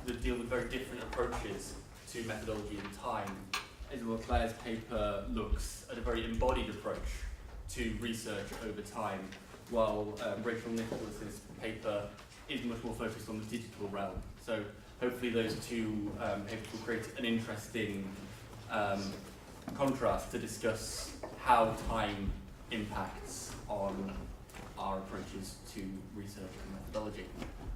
that deal with very different approaches to methodology and time. Ysabel Clare's paper looks at a very embodied approach to research over time, while Rachel Nicholas's paper is much more focused on the digital realm. So hopefully those two papers will create an interesting contrast to discuss how time impacts on our approaches to research and methodology.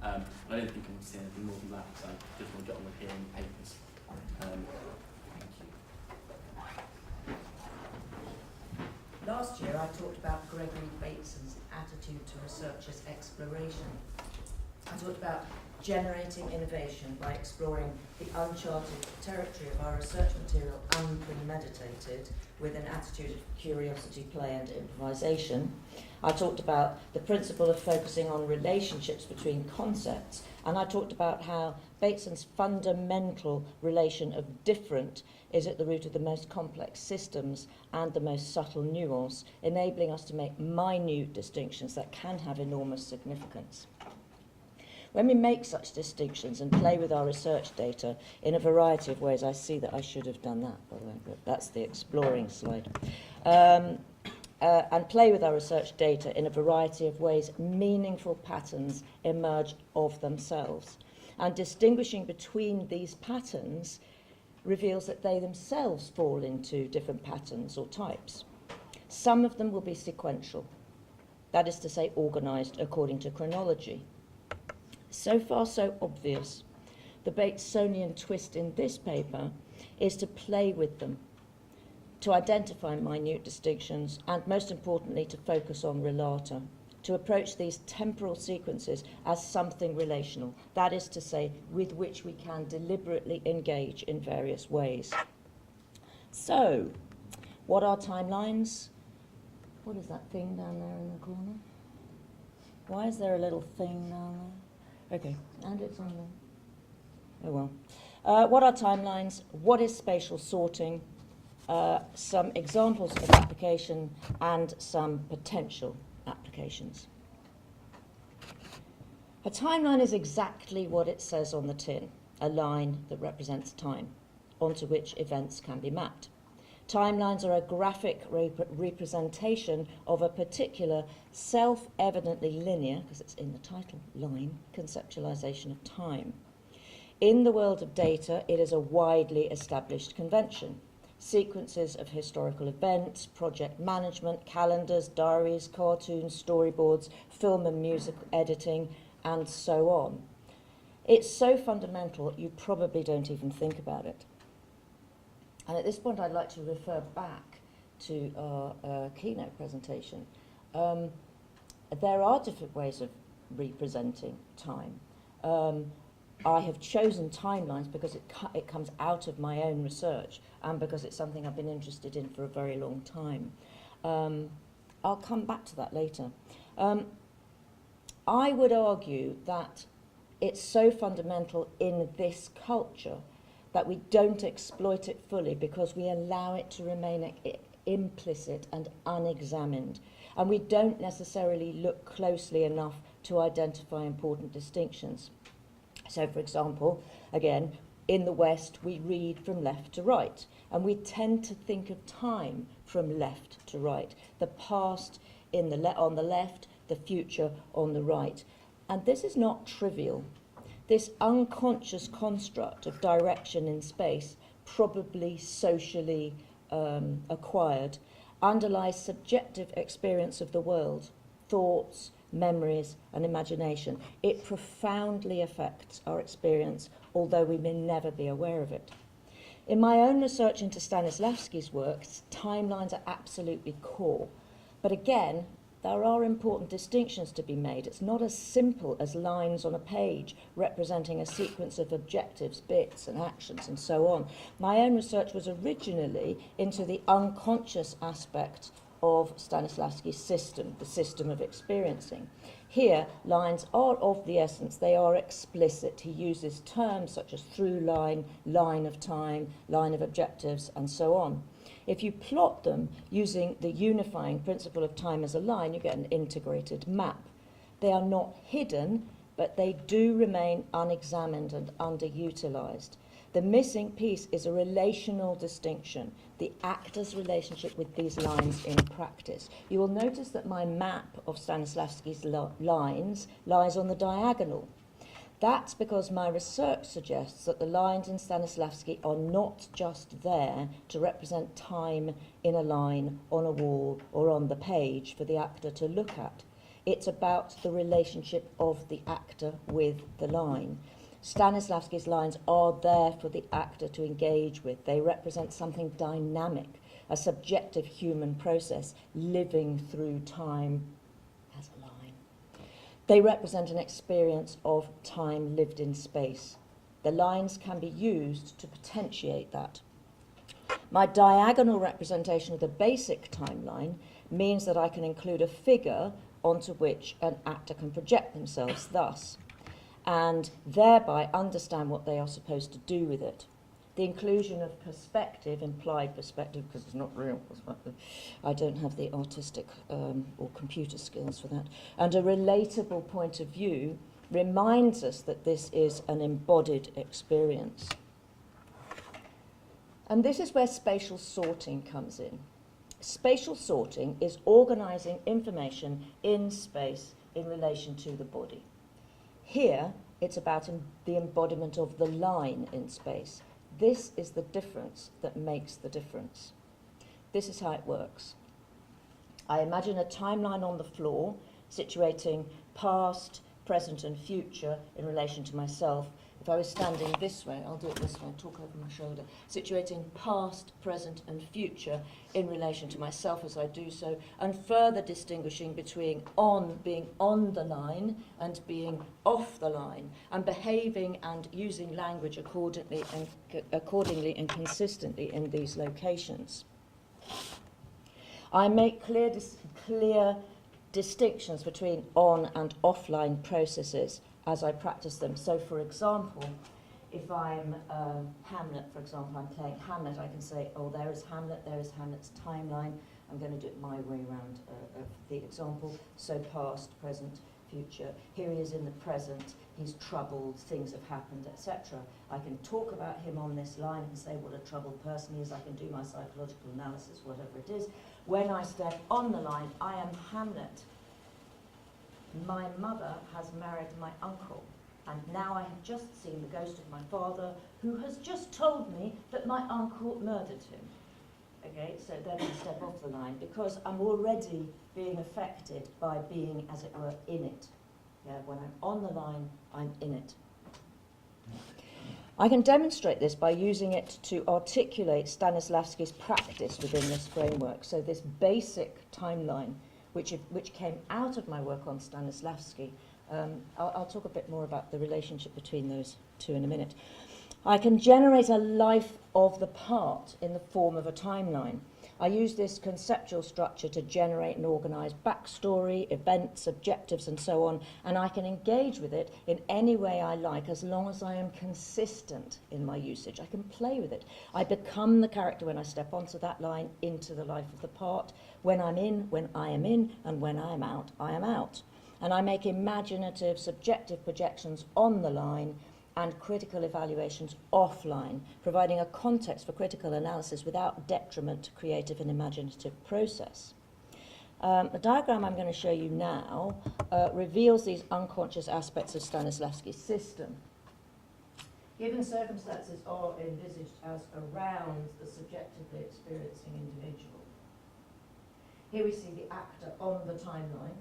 I don't think I want to say anything more than that, so I just want to get on with hearing the papers. Thank you. Last year I talked about Gregory Bateson's attitude to research as exploration. I talked about generating innovation by exploring the uncharted territory of our research material unpremeditated with an attitude of curiosity, play and improvisation. I talked about the principle of focusing on relationships between concepts, and I talked about how Bateson's fundamental relation of different is at the root of the most complex systems and the most subtle nuance, enabling us to make minute distinctions that can have enormous significance. When we make such distinctions and play with our research data in a variety of ways, I see that I should have done that, by the way, but that's the exploring slide. And play with our research data in a variety of ways, meaningful patterns emerge of themselves. And distinguishing between these patterns reveals that they themselves fall into different patterns or types. Some of them will be sequential, that is to say, organized according to chronology. So far, so obvious. The Batesonian twist in this paper is to play with them, to identify minute distinctions, and most importantly, to focus on relata, to approach these temporal sequences as something relational, that is to say, with which we can deliberately engage in various ways. So, what are timelines? What is that thing down there in the corner? Why is there a little thing down there? Okay, and it's on there. Oh well. What are timelines? What is spatial sorting? Some examples of application and some potential applications. A timeline is exactly what it says on the tin, a line that represents time, onto which events can be mapped. Timelines are a graphic representation of a particular self-evidently linear, because it's in the title, line, conceptualization of time. In the world of data, it is a widely established convention. Sequences of historical events, project management, calendars, diaries, cartoons, storyboards, film and music editing, and so on. It's so fundamental you probably don't even think about it. And at this point, I'd like to refer back to our keynote presentation. There are different ways of representing time. I have chosen timelines because it comes out of my own research and because it's something I've been interested in for a very long time. I'll come back to that later. I would argue that it's so fundamental in this culture that we don't exploit it fully because we allow it to remain implicit and unexamined. And we don't necessarily look closely enough to identify important distinctions. So, for example, again, in the West, we read from left to right, and we tend to think of time from left to right, the past on the left, the future on the right. And this is not trivial. This unconscious construct of direction in space, probably socially acquired, underlies subjective experience of the world, thoughts, memories, and imagination. It profoundly affects our experience, although we may never be aware of it. In my own research into Stanislavski's works, timelines are absolutely core. But again, there are important distinctions to be made. It's not as simple as lines on a page representing a sequence of objectives, bits, and actions, and so on. My own research was originally into the unconscious aspect of Stanislavski's system, the system of experiencing. Here, lines are of the essence. They are explicit. He uses terms such as through line, line of time, line of objectives, and so on. If you plot them using the unifying principle of time as a line, you get an integrated map. They are not hidden. but they do remain unexamined and underutilised. The missing piece is a relational distinction, the actor's relationship with these lines in practice. You will notice that my map of Stanislavski's lines lies on the diagonal. That's because my research suggests that the lines in Stanislavski are not just there to represent time in a line, on a wall, or on the page for the actor to look at. It's about the relationship of the actor with the line. Stanislavski's lines are there for the actor to engage with. They represent something dynamic, a subjective human process living through time as a line. They represent an experience of time lived in space. The lines can be used to potentiate that. My diagonal representation of the basic timeline means that I can include a figure onto which an actor can project themselves thus, and thereby understand what they are supposed to do with it. The inclusion of perspective, implied perspective, because it's not real perspective, I don't have the artistic or computer skills for that, and a relatable point of view reminds us that this is an embodied experience. And this is where spatial sorting comes in. Spatial sorting is organising information in space in relation to the body. Here, it's about the embodiment of the line in space. This is the difference that makes the difference. This is how it works. I imagine a timeline on the floor, situating past, present, and future in relation to myself. If I was standing this way, I'll do it this way, talk over my shoulder, situating past, present, and future in relation to myself as I do so, and further distinguishing between being on the line and being off the line, and behaving and using language accordingly and consistently in these locations. I make clear distinctions between on and offline processes as I practice them. So, for example, if I'm Hamlet, for example, I'm playing Hamlet, I can say, oh, there is Hamlet's timeline. I'm going to do it my way around of the example. So past, present, future. Here he is in the present. He's troubled, things have happened, etc. I can talk about him on this line and say what a troubled person he is. I can do my psychological analysis, whatever it is. When I step on the line, I am Hamlet. My mother has married my uncle, and now I have just seen the ghost of my father, who has just told me that my uncle murdered him. Okay, so then I step off the line, because I'm already being affected by being, as it were, in it. Yeah, when I'm on the line, I'm in it. I can demonstrate this by using it to articulate Stanislavski's practice within this framework. So this basic timeline, which came out of my work on Stanislavski. I'll talk a bit more about the relationship between those two in a minute. I can generate a life of the part in the form of a timeline. I use this conceptual structure to generate and organise backstory, events, objectives, and so on, and I can engage with it in any way I like as long as I am consistent in my usage. I can play with it. I become the character when I step onto that line into the life of the part. When I'm in, when I am in, and when I am out, I am out. And I make imaginative, subjective projections on the line and critical evaluations offline, providing a context for critical analysis without detriment to creative and imaginative process. The diagram I'm going to show you now reveals these unconscious aspects of Stanislavski's system. Given circumstances are envisaged as around the subjectively experiencing individual. Here we see the actor on the timeline,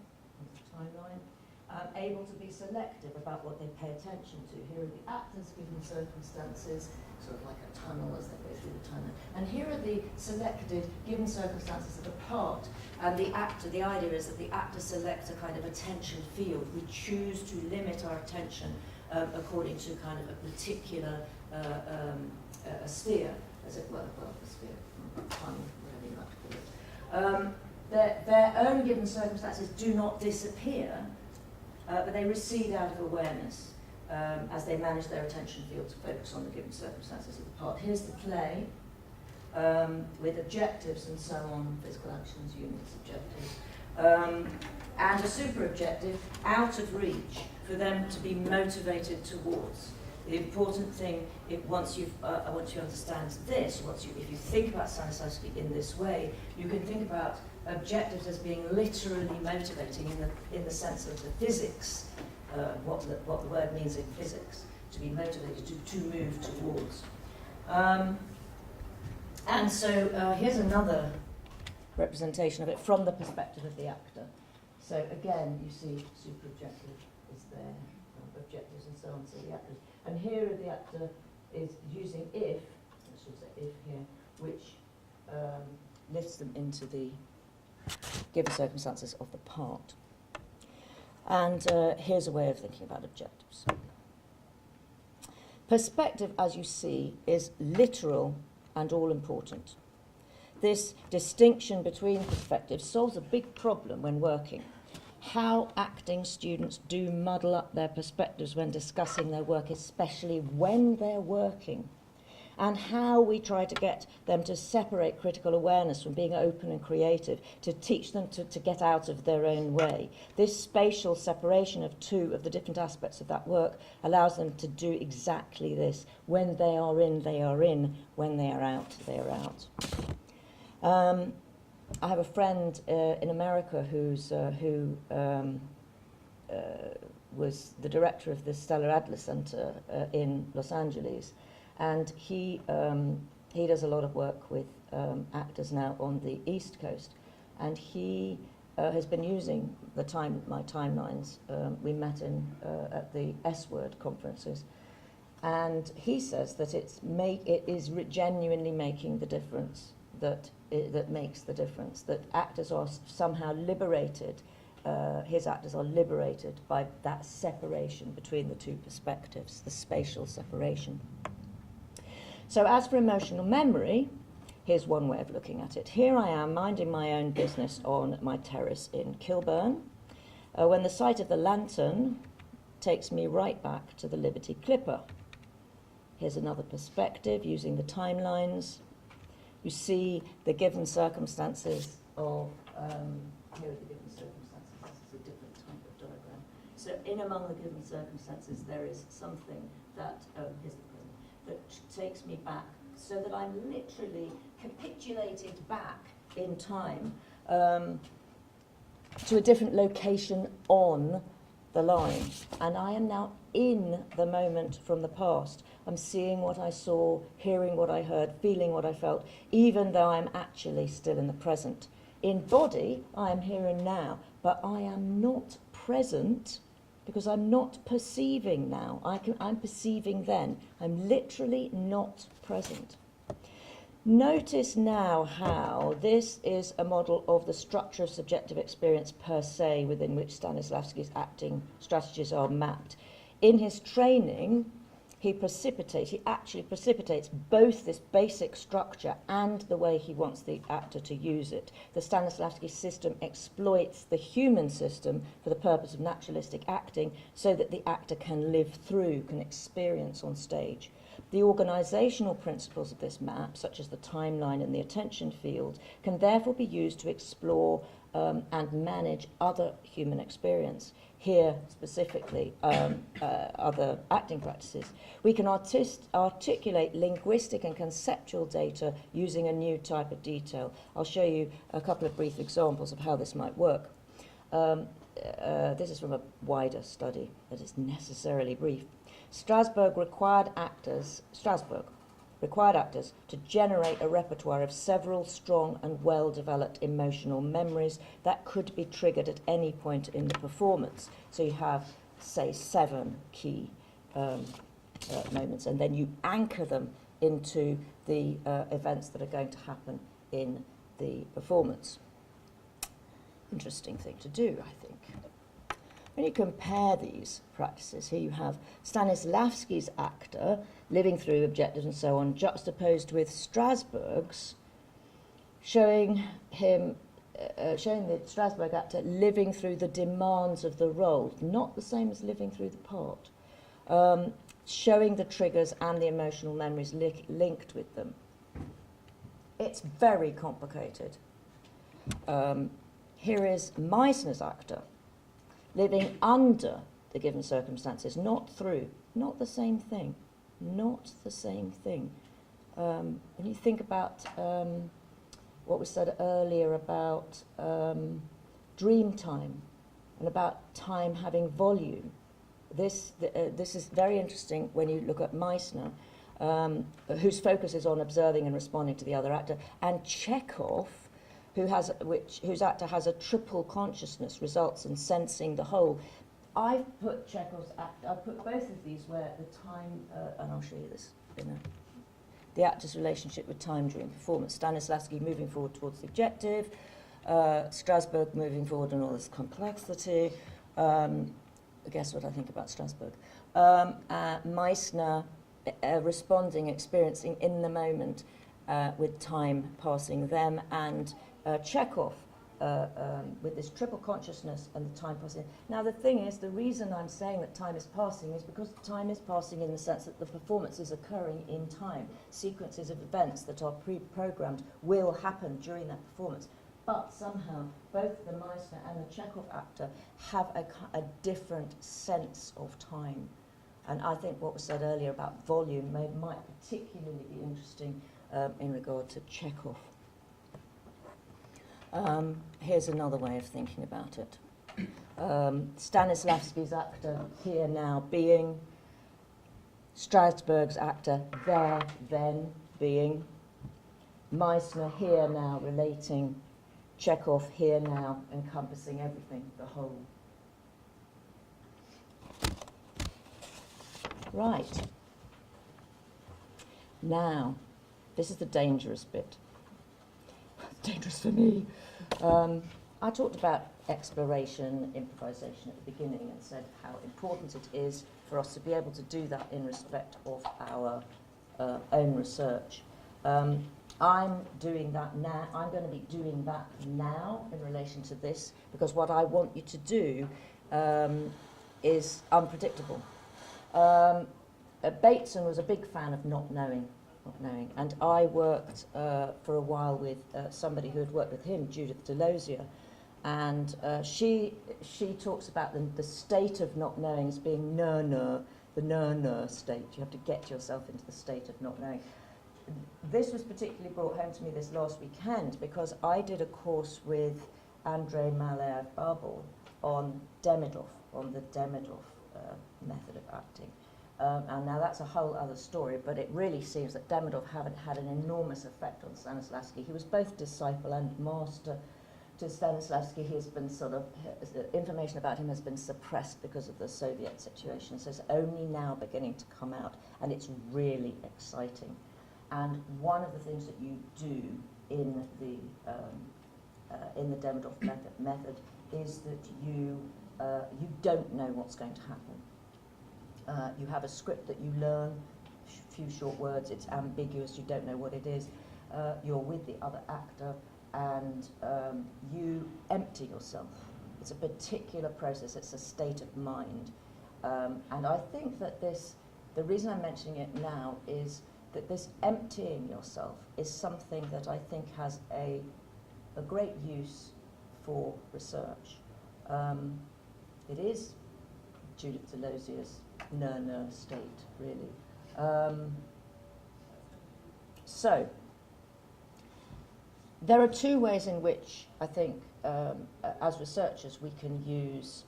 able to be selective about what they pay attention to. Here are the actors given circumstances, sort of like a tunnel as they go through the tunnel. And here are the selected given circumstances of the part. And the actor, the idea is that the actor selects a kind of attention field. We choose to limit our attention according to kind of a particular a sphere, as it were. Well, a sphere, tunnel, whatever you like to call it. Their own given circumstances do not disappear, but they recede out of awareness as they manage their attention field to focus on the given circumstances of the part. Here's the play with objectives and so on, physical actions, units, objectives, and a super objective out of reach for for them to be motivated towards. The important thing, once you understand this, if you think about Stanislavski in this way, you can think about objectives as being literally motivating in the sense of the physics, what the word means in physics, to be motivated, to move towards. And so here's another representation of it from the perspective of the actor. So again, you see super-objective is there, objectives and so on, so the actors. And here the actor is using if, I should say if here, which lifts them into the given circumstances of the part. And here's a way of thinking about objectives. Perspective, as you see, is literal and all-important. This distinction between perspectives solves a big problem when working. How acting students do muddle up their perspectives when discussing their work, especially when they're working, and how we try to get them to separate critical awareness from being open and creative, to teach them to get out of their own way. This spatial separation of two of the different aspects of that work allows them to do exactly this. When they are in, they are in. When they are out, they are out. I have a friend in America who was the director of the Stellar Adler Center in Los Angeles, and he does a lot of work with actors now on the East Coast, and he has been using my timelines. We met at the S-Word conferences, and he says that it is genuinely making the difference. That makes the difference, that actors are somehow liberated, his actors are liberated by that separation between the two perspectives, the spatial separation. So as for emotional memory, here's one way of looking at it. Here I am minding my own business on my terrace in Kilburn, when the sight of the lantern takes me right back to the Liberty Clipper. Here's another perspective using the timelines. You see the given circumstances of, here are the given circumstances, this is a different type of diagram. So in among the given circumstances there is something that, here's the present, that takes me back so that I'm literally capitulated back in time to a different location on the line. And I am now in the moment from the past. I'm seeing what I saw, hearing what I heard, feeling what I felt, even though I'm actually still in the present. In body, I am here and now, but I am not present because I'm not perceiving now. I'm perceiving then. I'm literally not present. Notice now how this is a model of the structure of subjective experience per se, within which Stanislavski's acting strategies are mapped. In his training, he actually precipitates both this basic structure and the way he wants the actor to use it. The Stanislavski system exploits the human system for the purpose of naturalistic acting so that the actor can live through, can experience on stage. The organizational principles of this map, such as the timeline and the attention field, can therefore be used to explore and manage other human experience. Here, specifically, other acting practices. We can articulate linguistic and conceptual data using a new type of detail. I'll show you a couple of brief examples of how this might work. This is from a wider study that is necessarily brief. Strasbourg required actors to generate a repertoire of several strong and well-developed emotional memories that could be triggered at any point in the performance. So you have, say, 7 key moments, and then you anchor them into the events that are going to happen in the performance. Interesting thing to do, I think. When you compare these practices, here you have Stanislavski's actor living through objectives and so on, juxtaposed with Strasbourg's, showing the Strasbourg actor living through the demands of the role, not the same as living through the part, showing the triggers and the emotional memories linked with them. It's very complicated. Here is Meissner's actor, living under the given circumstances, not through, not the same thing, not the same thing. When you think about what was said earlier about dream time and about time having volume, this is very interesting when you look at Meissner, whose focus is on observing and responding to the other actor, and Chekhov, whose actor has a triple consciousness, results in sensing the whole. I've put Chekhov's act. I've put both of these where the time, and I'll show you this the actor's relationship with time during performance. Stanislavski moving forward towards the objective, Strasbourg moving forward in all this complexity. Guess what I think about Strasbourg. Meissner responding, experiencing in the moment with time passing them, and Chekhov with this triple consciousness and the time passing. Now the thing is, the reason I'm saying that time is passing is because time is passing in the sense that the performance is occurring in time. Sequences of events that are pre-programmed will happen during that performance. But somehow, both the Meissner and the Chekhov actor have a different sense of time. And I think what was said earlier about volume might particularly be interesting in regard to Chekhov. Here's another way of thinking about it. Stanislavski's actor, here, now, being. Strasbourg's actor, there, then, being. Meissner, here, now, relating. Chekhov, here, now, encompassing everything, the whole. Right. Now, this is the dangerous bit. Dangerous for me. I talked about exploration, improvisation at the beginning, and said how important it is for us to be able to do that in respect of our own research. I'm doing that now. I'm going to be doing that now in relation to this, because what I want you to do is unpredictable. Bateson was a big fan of not knowing, and I worked for a while with somebody who had worked with him, Judith Delosier, and she talks about the state of not knowing as being the ner state. You have to get yourself into the state of not knowing. This was particularly brought home to me this last weekend because I did a course with Andrei Maleev-Babel on Demidov, on the Demidov method of acting. And now that's a whole other story, but it really seems that Demidov had an enormous effect on Stanislavski. He was both disciple and master to Stanislavski. He has been information about him has been suppressed because of the Soviet situation, so it's only now beginning to come out, and it's really exciting. And one of the things that you do in the Demidov method is that you don't know what's going to happen. You have a script that you learn, a few short words, it's ambiguous, you don't know what it is. You're with the other actor and you empty yourself. It's a particular process, it's a state of mind. And I think that the reason I'm mentioning it now is that this emptying yourself is something that I think has a great use for research. It is Judith Delosier's ner state, really. So, there are two ways in which I think, as researchers, we can use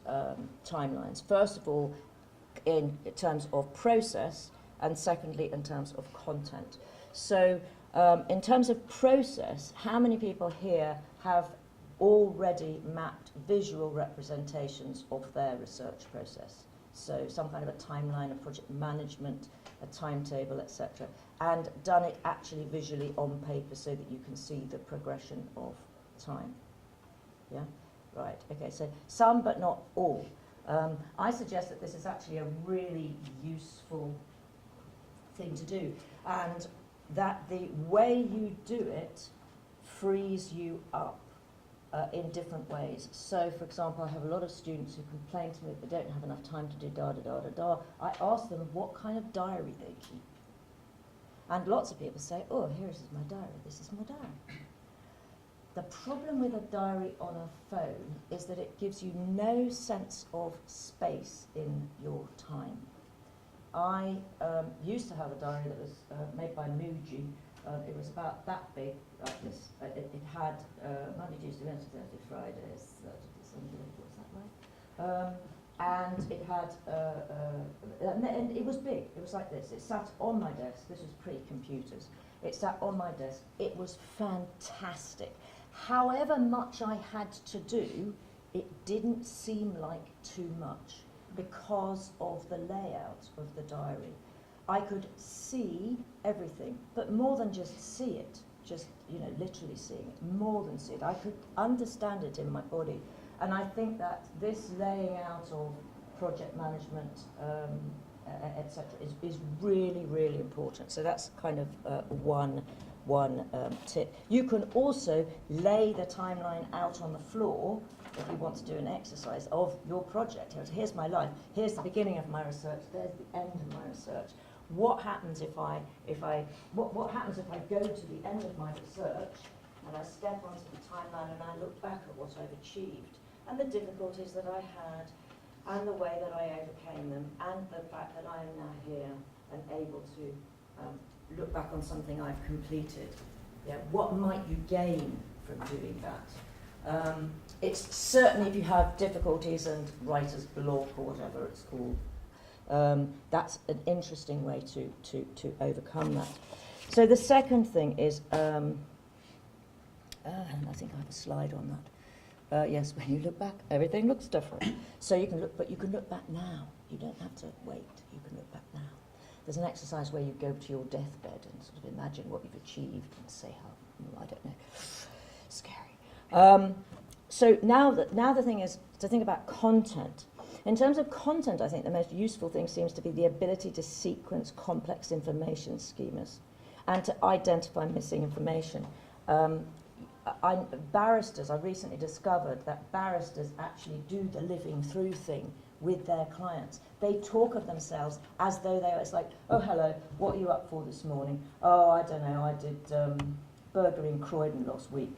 timelines. First of all, in terms of process, and secondly, in terms of content. So, in terms of process, how many people here have already mapped visual representations of their research process? So some kind of a timeline, a project management, a timetable, etc., and done it actually visually on paper so that you can see the progression of time. Yeah? Right, okay, so some but not all. I suggest that this is actually a really useful thing to do, and that the way you do it frees you up in different ways. So, for example, I have a lot of students who complain to me that they don't have enough time to do da-da-da-da-da. I ask them what kind of diary they keep. And lots of people say, oh, here is my diary, this is my diary. The problem with a diary on a phone is that it gives you no sense of space in your time. I used to have a diary that was made by Muji. It was about that big, like this. It had Monday, Tuesday, Wednesday, Thursday, Friday, Saturday, Sunday, what's that like? And it had, and it was big. It was like this. It sat on my desk. This was pre-computers. It sat on my desk. It was fantastic. However much I had to do, it didn't seem like too much because of the layout of the diary. I could see everything, but more than just see it, just, you know, literally seeing it, more than see it. I could understand it in my body. And I think that this laying out of project management, etc., is really, really important. So that's kind of one tip. You can also lay the timeline out on the floor if you want to do an exercise of your project. Here's my life. Here's the beginning of my research. There's the end of my research. What happens if I happens if I go to the end of my research and I step onto the timeline and I look back at what I've achieved and the difficulties that I had and the way that I overcame them and the fact that I am now here and able to look back on something I've completed. Yeah, what might you gain from doing that? It's certainly, if you have difficulties and writer's block or whatever it's called, that's an interesting way to overcome that. So the second thing is, and I think I have a slide on that. Yes, when you look back, everything looks different. So you can look, but you can look back now. You don't have to wait. You can look back now. There's an exercise where you go to your deathbed and sort of imagine what you've achieved and say how, I don't know, scary. So now the thing is to think about content. In terms of content, I think the most useful thing seems to be the ability to sequence complex information schemas and to identify missing information. Barristers, I recently discovered that barristers actually do the living through thing with their clients. They talk of themselves as though it's like, oh, hello, what are you up for this morning? Oh, I don't know, I did burglary in Croydon last week.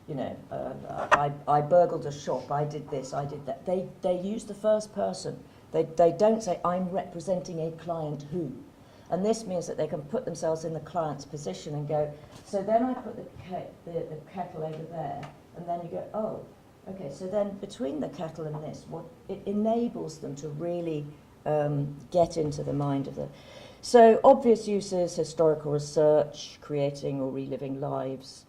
You know, I burgled a shop, I did this, I did that. They use the first person. They don't say, I'm representing a client who. And this means that they can put themselves in the client's position and go, so then I put the kettle over there, and then you go, oh, okay, so then between the kettle and this, it enables them to really get into the mind of the... So obvious uses, historical research, creating or reliving lives,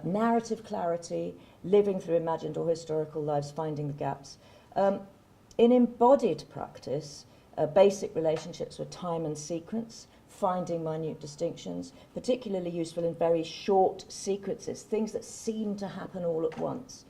narrative clarity, living through imagined or historical lives, finding the gaps. In embodied practice, basic relationships with time and sequence, finding minute distinctions, particularly useful in very short sequences, things that seem to happen all at once.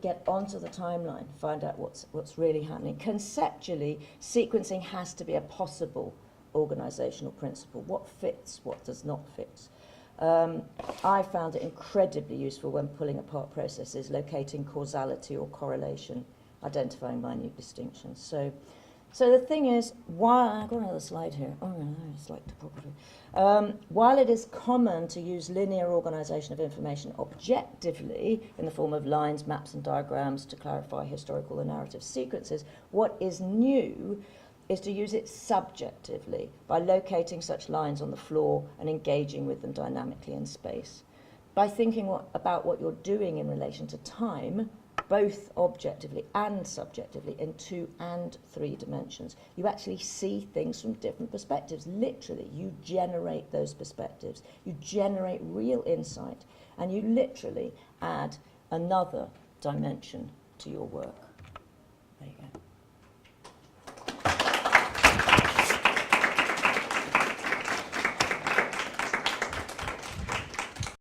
Get onto the timeline, find out what's really happening. Conceptually, sequencing has to be a possible organisational principle. What fits, what does not fit. I found it incredibly useful when pulling apart processes, locating causality or correlation, identifying minute distinctions. So the thing is, I've got another slide here. Oh, no, it's like topography. While it is common to use linear organisation of information objectively in the form of lines, maps and diagrams to clarify historical and narrative sequences, what is new is to use it subjectively by locating such lines on the floor and engaging with them dynamically in space. By thinking about what you're doing in relation to time, both objectively and subjectively, in 2 and 3 dimensions, you actually see things from different perspectives. Literally, you generate those perspectives. You generate real insight, and you literally add another dimension to your work. There you go.